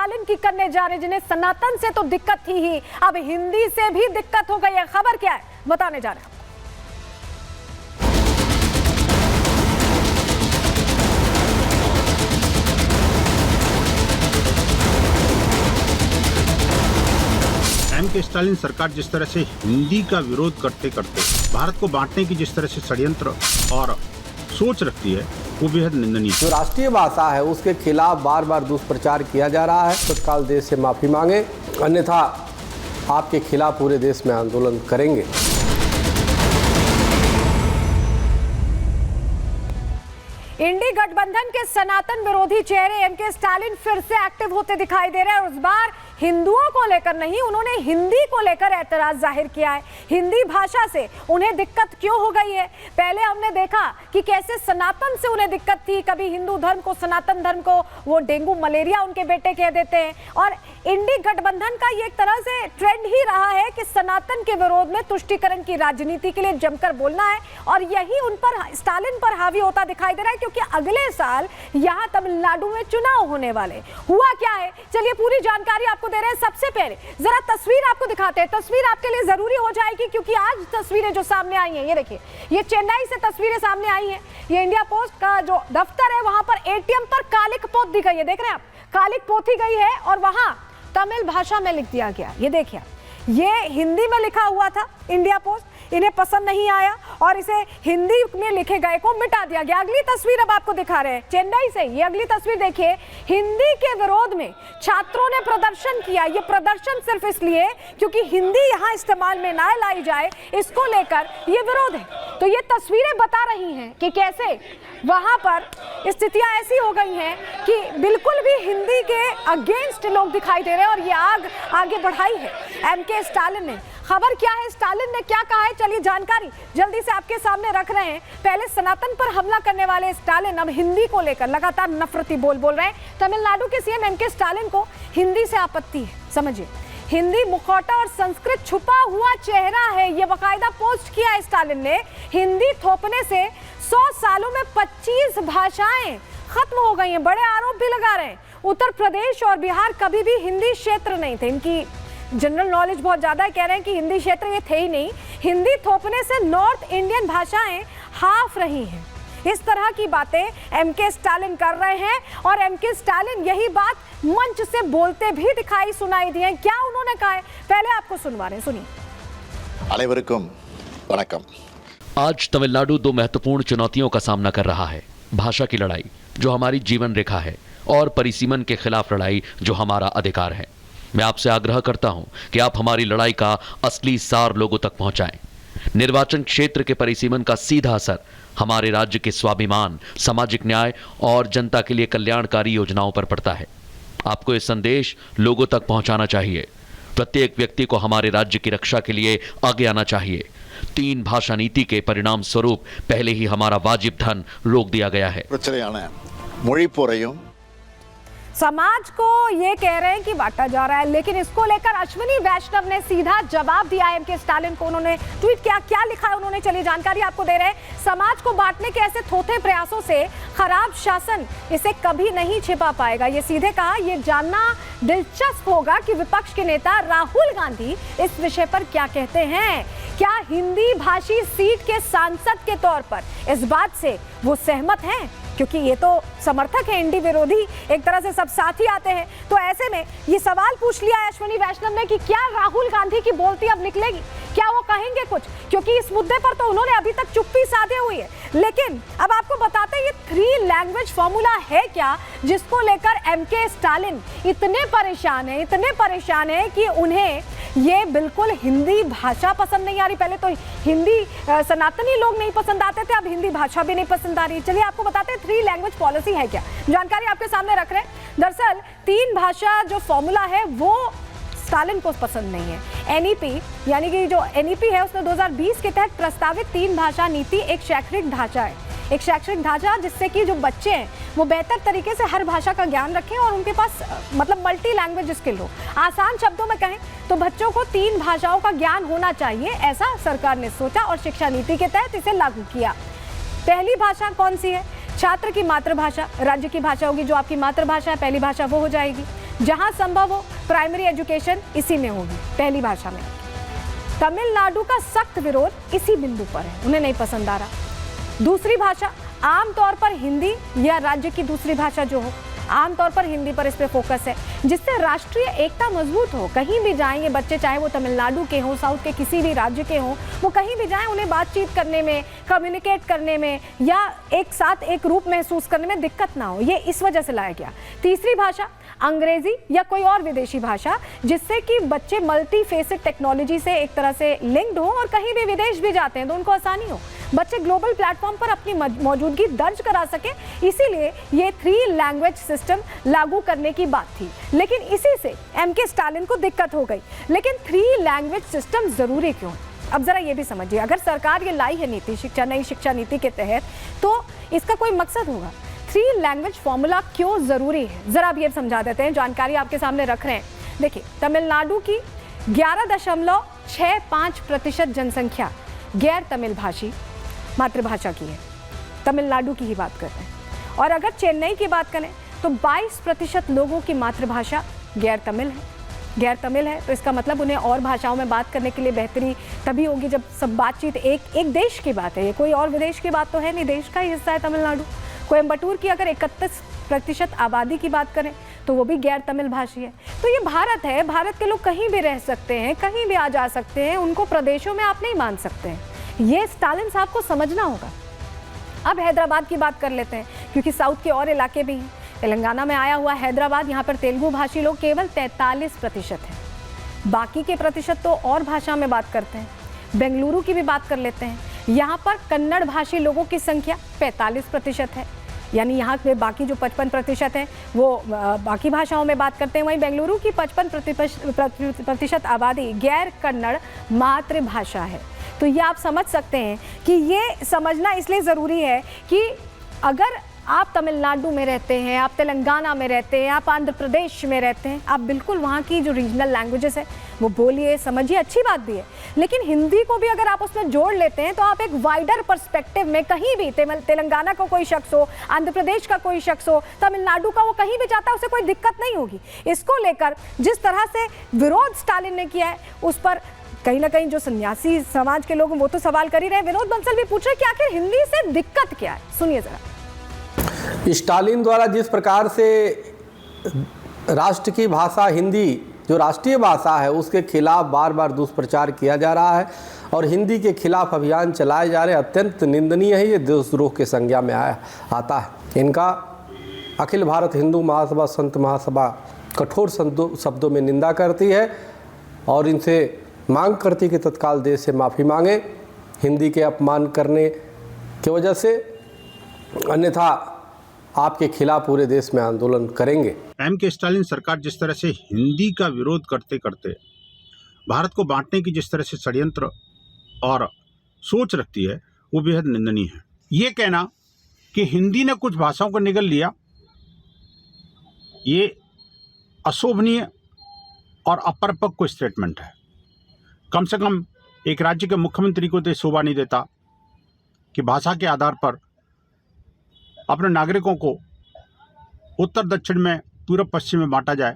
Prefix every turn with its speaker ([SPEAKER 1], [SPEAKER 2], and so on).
[SPEAKER 1] Stalin की करने जा रहे, जिन्हें सनातन से तो दिक्कत थी ही, अब हिंदी से भी दिक्कत हो गई है। खबर क्या है बताने जा रहे हैं।
[SPEAKER 2] के स्टालिन सरकार जिस तरह से हिंदी का विरोध करते करते भारत को बांटने की जिस तरह से षड्यंत्र और सोच रखती है, वो बेहद निंदनीय।
[SPEAKER 3] जो राष्ट्रीय भाषा है उसके खिलाफ बार बार दुष्प्रचार किया जा रहा है। तत्काल देश से माफी मांगे, अन्यथा आपके खिलाफ पूरे देश में आंदोलन करेंगे।
[SPEAKER 1] इंडी गठबंधन के सनातन विरोधी चेहरे एमके स्टालिन फिर से एक्टिव होते दिखाई दे रहे हैं और इस बार हिंदुओं को लेकर नहीं, उन्होंने हिंदी को लेकर एतराज जाहिर किया है। हिंदी भाषा से उन्हें दिक्कत क्यों हो गई है? पहले हमने देखा कि कैसे सनातन से उन्हें दिक्कत थी, कभी हिंदू धर्म को, सनातन धर्म को वो डेंगू मलेरिया उनके बेटे कह देते हैं। और इंडी गठबंधन का ये एक तरह से ट्रेंड ही रहा है कि सनातन के विरोध में तुष्टीकरण की राजनीति के लिए जमकर बोलना है और यही उन पर, स्टालिन पर हावी होता दिखाई दे रहा है, क्योंकि अगले साल यहाँ तमिलनाडु में चुनाव होने वाले। हुआ क्या है, चलिए पूरी जानकारी आपको दे रहे हैं। सबसे पहले जरा तस्वीर आपको दिखाते हैं। तस्वीर आपके लिए जरूरी हो जाएगी क्योंकि आज तस्वीरें जो सामने आई हैं, ये देखिए, ये चेन्नई से तस्वीरें सामने आई हैं। ये इंडिया पोस्ट का जो दफ्तर है, वहां पर एटीएम पर कालिक पोत दी गई है, देख रहे हैं आप, कालिक पोती गई है और वहां तमिल भाषा में लिख दिया गया। ये देखिए, ये हिंदी में लिखा हुआ था इंडिया पोस्ट, इन्हें पसंद नहीं आया और इसे हिंदी में लिखे गए को मिटा दिया गया। अगली तस्वीर अब आपको दिखा रहे हैं चेन्नई से। ये अगली तस्वीर देखिए, हिंदी के विरोध में छात्रों ने प्रदर्शन किया। ये प्रदर्शन सिर्फ इसलिए क्योंकि हिंदी यहाँ इस्तेमाल में ना लाई जाए, इसको लेकर ये विरोध है। तो ये तस्वीरें बता रही हैं कि कैसे वहां पर स्थितियां ऐसी हो गई हैं कि बिल्कुल भी हिंदी के अगेंस्ट लोग दिखाई दे रहे हैं और ये आग आगे बढ़ाई है एमके स्टालिन ने। खबर क्या है, स्टालिन ने क्या कहा है, चलिए जानकारी जल्दी से आपके सामने रख रहे हैं। पहले सनातन पर हमला करने वाले स्टालिन अब हिंदी को लेकर लगातार नफरती बोल रहे हैं। तमिलनाडु के सीएम एमके स्टालिन को हिंदी से आपत्ति है। समझिए, हिंदी मुखौटा और संस्कृत छुपा हुआ चेहरा है, ये बाकायदा पोस्ट किया है स्टालिन ने। हिंदी थोपने से 100 सालों में 25 भाषाएं खत्म हो गई हैं। बड़े आरोप भी लगा रहे हैं। उत्तर प्रदेश और बिहार कभी भी हिंदी क्षेत्र नहीं थे। इनकी जनरल नॉलेज बहुत ज्यादा है, कह रहे हैं कि हिंदी क्षेत्र ये थे ही नहीं। हिंदी थोपने से नॉर्थ इंडियन भाषाएं हाफ रही हैं। इस तरह की बातें एमके स्टालिन कर रहे हैं और एमके स्टालिन यही बात मंच से बोलते भी दिखाई सुनाई दी है। क्या उन्होंने कहा है, पहले आपको सुनवा रहे हैं, सुनिए।
[SPEAKER 4] अनेवरुक्कुम वणक्कम।
[SPEAKER 5] आज तमिलनाडु 2 महत्वपूर्ण चुनौतियों का सामना कर रहा है। भाषा की लड़ाई जो हमारी जीवन रेखा है और परिसीमन के खिलाफ लड़ाई जो हमारा अधिकार है। मैं आपसे आग्रह करता हूं कि आप हमारी लड़ाई का असली सार लोगों तक पहुंचाएं। निर्वाचन क्षेत्र के परिसीमन का सीधा असर हमारे राज्य के स्वाभिमान, सामाजिक न्याय और जनता के लिए कल्याणकारी योजनाओं पर पड़ता है। आपको ये संदेश लोगों तक पहुंचाना चाहिए। प्रत्येक व्यक्ति को हमारे राज्य की रक्षा के लिए आगे आना चाहिए। 3 भाषा नीति के परिणाम स्वरूप पहले ही हमारा वाजिब धन रोक दिया गया है।
[SPEAKER 1] समाज को ये कह रहे हैं कि बांटा जा रहा है, लेकिन इसको लेकर अश्विनी वैष्णव ने सीधा जवाब दिया है एमके स्टालिन को। उन्होंने ट्वीट किया, क्या लिखा है उन्होंने, चलिए जानकारी आपको दे रहे हैं। समाज को बांटने के ऐसे थोथे प्रयासों से खराब शासन इसे कभी नहीं छिपा पाएगा। ये सीधे कहा, ये जानना दिलचस्प होगा कि विपक्ष के नेता राहुल गांधी इस विषय पर क्या कहते हैं। क्या हिंदी भाषी सीट के सांसद के तौर पर इस बात से वो सहमत हैं? क्योंकि ये तो समर्थक है इंडी विरोधी, एक तरह से सब साथ ही आते हैं। तो ऐसे में ये सवाल पूछ लिया है अश्विनी वैष्णव ने कि क्या राहुल गांधी की बोलती अब निकलेगी, क्या वो कहेंगे कुछ, क्योंकि इस मुद्दे पर तो उन्होंने अभी तक चुप्पी साधे हुई है। लेकिन अब आपको बताते हैं ये 3 लैंग्वेज फॉर्मूला है क्या, जिसको लेकर एमके स्टालिन इतने परेशान है कि उन्हें ये बिल्कुल हिंदी भाषा पसंद नहीं आ रही। पहले तो हिंदी सनातनी लोग नहीं पसंद आते थे, अब हिंदी भाषा भी नहीं पसंद आ रही। चलिए आपको बताते हैं 3 लैंग्वेज पॉलिसी है क्या, जानकारी आपके सामने रख रहे हैं। दरअसल 3 भाषा जो फॉर्मूला है वो स्टालिन को पसंद नहीं है। एनईपी यानी कि जो एनईपी है उसने 2020 के तहत प्रस्तावित 3 भाषा नीति एक शैक्षणिक ढांचा है, एक शैक्षणिक ढांचा जिससे कि जो बच्चे हैं वो बेहतर तरीके से हर भाषा का ज्ञान रखें और उनके पास मतलब मल्टी लैंग्वेज स्किल हो। आसान शब्दों में कहें तो बच्चों को 3 भाषाओं का ज्ञान होना चाहिए, ऐसा सरकार ने सोचा और शिक्षा नीति के तहत इसे लागू किया। पहली भाषा कौन सी है? छात्र की मातृभाषा, राज्य की भाषा होगी जो आपकी मातृभाषा है, पहली भाषा वो हो जाएगी। जहां संभव हो प्राइमरी एजुकेशन इसी में होगी, पहली भाषा में। तमिलनाडु का सख्त विरोध इसी बिंदु पर है, उन्हें नहीं पसंद आ रहा। दूसरी भाषा आमतौर पर हिंदी या राज्य की दूसरी भाषा जो हो, आमतौर पर हिंदी पर इस पे फोकस है, जिससे राष्ट्रीय एकता मजबूत हो। कहीं भी जाएंगे बच्चे, चाहे वो तमिलनाडु के हों, साउथ के किसी भी राज्य के हों, वो कहीं भी जाएं, उन्हें बातचीत करने में, कम्युनिकेट करने में या एक साथ एक रूप महसूस करने में दिक्कत ना हो, ये इस वजह से लाया गया। तीसरी भाषा अंग्रेजी या कोई और विदेशी भाषा, जिससे कि बच्चे मल्टी फेसेड टेक्नोलॉजी से एक तरह से लिंक्ड हो और कहीं भी विदेश भी जाते हैं तो उनको आसानी हो, बच्चे ग्लोबल प्लेटफॉर्म पर अपनी मौजूदगी दर्ज करा सके। इसीलिए ये 3 लैंग्वेज सिस्टम लागू करने की बात थी, लेकिन इसी से एमके स्टालिन को दिक्कत हो गई। लेकिन 3 लैंग्वेज सिस्टम जरूरी क्यों है? अब जरा ये भी समझिए, अगर सरकार ये लाई है नीति, नई शिक्षा नीति के तहत, तो इसका कोई मकसद होगा। 3 लैंग्वेज फॉर्मूला क्यों जरूरी है, जरा आप ये समझा देते हैं, जानकारी आपके सामने रख रहे हैं। देखिए, तमिलनाडु की 11.65% जनसंख्या गैर तमिल भाषी मातृभाषा की है, तमिलनाडु की ही बात कर रहे हैं। और अगर चेन्नई की बात करें तो 22% लोगों की मातृभाषा गैर तमिल है। तो इसका मतलब उन्हें और भाषाओं में बात करने के लिए बेहतरी तभी होगी जब सब बातचीत एक देश की बात है, ये कोई और विदेश की बात तो है नहीं, देश का ही हिस्सा है तमिलनाडु। कोयम्बटूर की अगर 31% आबादी की बात करें तो वो भी गैर तमिल भाषी है। तो ये भारत है, भारत के लोग कहीं भी रह सकते हैं, कहीं भी आ जा सकते हैं, उनको प्रदेशों में आप नहीं मान सकते हैं, ये स्टालिन साहब को समझना होगा। अब हैदराबाद की बात कर लेते हैं, क्योंकि साउथ के और इलाके भी हैं। तेलंगाना में आया हुआ हैदराबाद, यहाँ पर तेलुगु भाषी लोग केवल 43% हैं, बाकी के प्रतिशत तो और भाषा में बात करते हैं। बेंगलुरु की भी बात कर लेते हैं, यहाँ पर कन्नड़ भाषी लोगों की संख्या 45% है, यानी यहाँ के बाकी जो 55% हैं वो बाकी भाषाओं में बात करते हैं। वहीं बेंगलुरु की 55% आबादी गैर कन्नड़ मातृभाषा है। तो ये आप समझ सकते हैं कि ये समझना इसलिए ज़रूरी है कि अगर आप तमिलनाडु में रहते हैं, आप तेलंगाना में रहते हैं, आप आंध्र प्रदेश में रहते हैं, आप बिल्कुल वहाँ की जो रीजनल लैंग्वेजेस है वो बोलिए, समझिए, अच्छी बात भी है। लेकिन हिंदी को भी अगर आप उसमें जोड़ लेते हैं तो आप एक वाइडर पर्सपेक्टिव में कहीं भी तेलंगाना का कोई शख्स हो, आंध्र प्रदेश का कोई शख्स हो, तमिलनाडु का, वो कहीं भी जाता है, उसे कोई दिक्कत नहीं होगी। इसको लेकर जिस तरह से विरोध स्टालिन ने किया है उस पर कहीं ना कहीं जो सन्यासी समाज के लोग वो तो सवाल कर ही रहे। विनोद बंसल भी पूछ रहे कि आखिर हिंदी से दिक्कत क्या है, सुनिए जरा।
[SPEAKER 3] स्टालिन द्वारा जिस प्रकार से राष्ट्र की भाषा हिंदी, जो राष्ट्रीय भाषा है, उसके खिलाफ बार बार दुष्प्रचार किया जा रहा है और हिंदी के खिलाफ अभियान चलाए जा रहे, अत्यंत निंदनीय है। ये देशद्रोह के संज्ञा में आता है। इनका अखिल भारत हिंदू महासभा, संत महासभा कठोर शब्दों में निंदा करती है और इनसे मांग करती कि तत्काल देश से माफ़ी मांगे हिंदी के अपमान करने की वजह से, अन्यथा आपके खिलाफ पूरे देश में आंदोलन करेंगे।
[SPEAKER 2] एमके स्टालिन सरकार जिस तरह से हिंदी का विरोध करते करते भारत को बांटने की जिस तरह से षड्यंत्र और सोच रखती है वो बेहद निंदनीय है। ये कहना कि हिंदी ने कुछ भाषाओं को निगल लिया, ये अशोभनीय और अपरिपक्व स्टेटमेंट है। कम से कम एक राज्य के मुख्यमंत्री को तो शोभा नहीं देता कि भाषा के आधार पर अपने नागरिकों को उत्तर दक्षिण में, पूर्व पश्चिम में बांटा जाए।